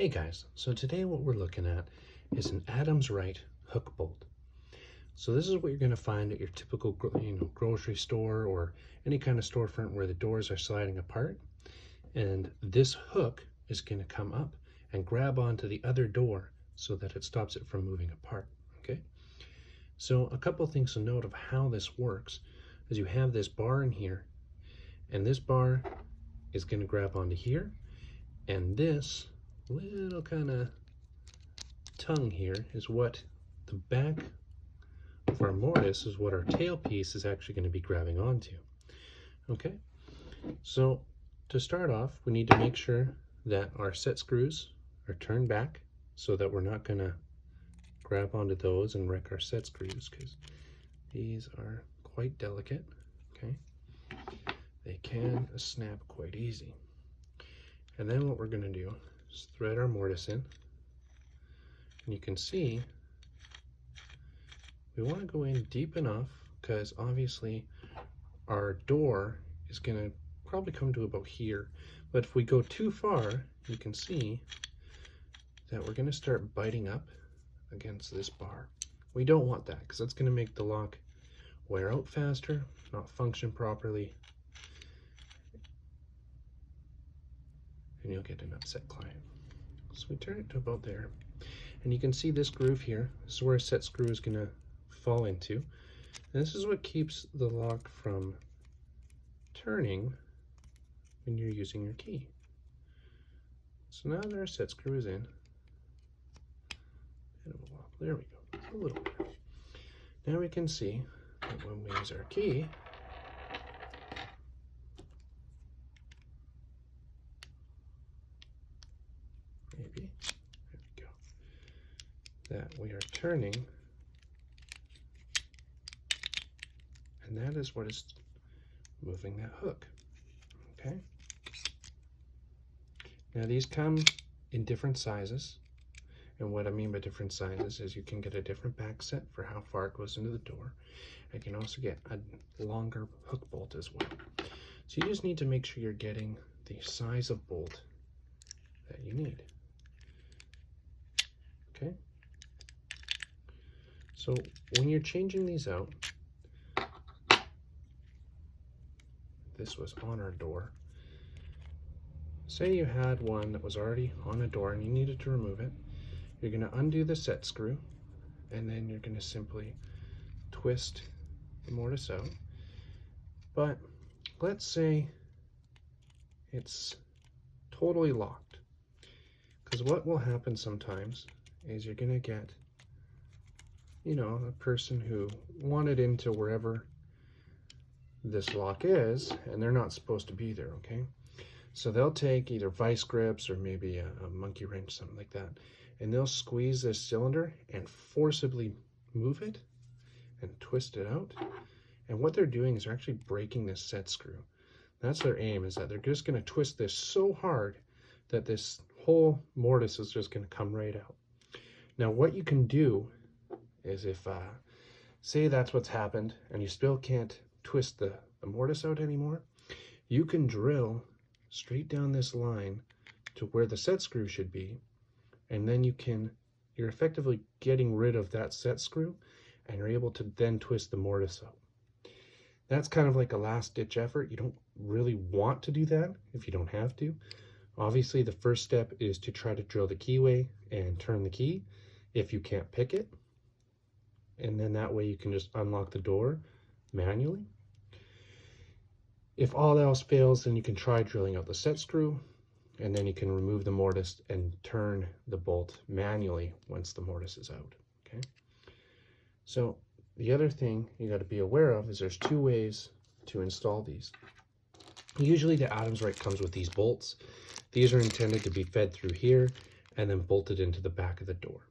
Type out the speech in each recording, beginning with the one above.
Hey guys, so today what we're looking at is an Adams Rite hook bolt. So this is what you're going to find at your typical grocery store or any kind of storefront where the doors are sliding apart. And this hook is going to come up and grab onto the other door so that it stops it from moving apart. Okay. So a couple things to note of how this works is you have this bar in here, and this bar is going to grab onto here, and this little kind of tongue here is what the back of our mortise is, what our tailpiece is actually going to be grabbing onto. Okay, so to start off, we need to make sure that our set screws are turned back so that we're not going to grab onto those and wreck our set screws, because these are quite delicate. Okay, they can snap quite easy. And then what we're going to do is thread our mortise in, and you can see we want to go in deep enough because obviously our door is going to probably come to about here, but if we go too far, you can see that we're going to start biting up against this bar. We don't want that because that's going to make the lock wear out faster, not function properly, and you'll get an upset client. So we turn it to about there, and you can see this groove here. This is where a set screw is going to fall into, and this is what keeps the lock from turning when you're using your key. So now that our set screw is in, there we go, a little bit. Now we can see that when we use our key, maybe, there we go, that we are turning, and that is what is moving that hook. Okay. Now these come in different sizes, and what I mean by different sizes is you can get a different back set for how far it goes into the door. You can also get a longer hook bolt as well. So you just need to make sure you're getting the size of bolt that you need. Okay. So when you're changing these out, this was on our door. Say you had one that was already on a door and you needed to remove it. You're going to undo the set screw, and then you're going to simply twist the mortise out. But let's say it's totally locked, because what will happen sometimes is you're going to get, a person who wanted into wherever this lock is, and they're not supposed to be there. Okay, so they'll take either vice grips or maybe a monkey wrench, something like that, and they'll squeeze this cylinder and forcibly move it and twist it out. And what they're doing is they're actually breaking this set screw. That's their aim, is that they're just going to twist this so hard that this whole mortise is just going to come right out. Now what you can do is, if say that's what's happened and you still can't twist the mortise out anymore, you can drill straight down this line to where the set screw should be, and then you're effectively getting rid of that set screw, and you're able to then twist the mortise out. That's kind of like a last ditch effort. You don't really want to do that if you don't have to. Obviously the first step is to try to drill the keyway and turn the key if you can't pick it, and then that way you can just unlock the door manually. If all else fails, then you can try drilling out the set screw, and then you can remove the mortise and turn the bolt manually once the mortise is out. Okay. So the other thing you got to be aware of is there's two ways to install these. Usually the Adams Rite comes with these bolts. These are intended to be fed through here and then bolted into the back of the door.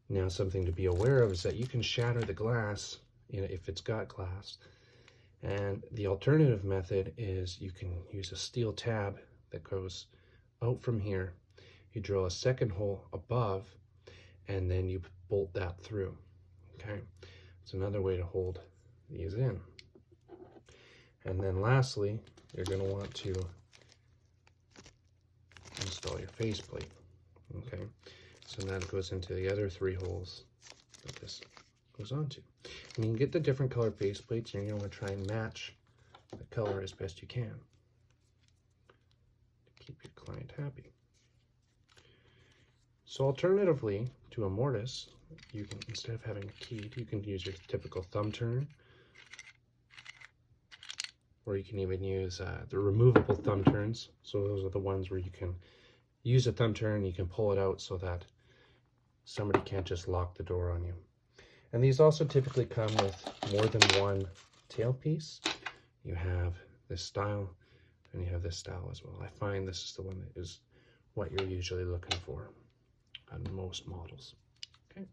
Now something to be aware of is that you can shatter the glass, if it's got glass. And the alternative method is you can use a steel tab that goes out from here. You drill a second hole above, and then you bolt that through. Okay, it's another way to hold these in. And then lastly, you're going to want to install your faceplate. Okay, so now it goes into the other 3 holes that this goes onto. And you can get the different color faceplates, and you're going to try and match the color as best you can to keep your client happy. So alternatively to a mortise, you can, instead of having a key, you can use your typical thumb turn, or you can even use the removable thumb turns. So those are the ones where you can use a thumb turn, you can pull it out so that somebody can't just lock the door on you. And these also typically come with more than one tailpiece. You have this style and you have this style as well. I find this is the one that is what you're usually looking for on most models. Okay,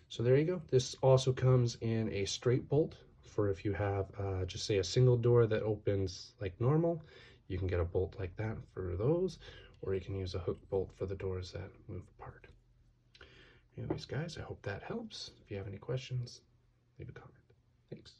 so there you go. This also comes in a straight bolt for if you have just say a single door that opens like normal. You can get a bolt like that for those, or you can use a hook bolt for the doors that move apart. Anyways, guys, I hope that helps. If you have any questions, leave a comment. Thanks.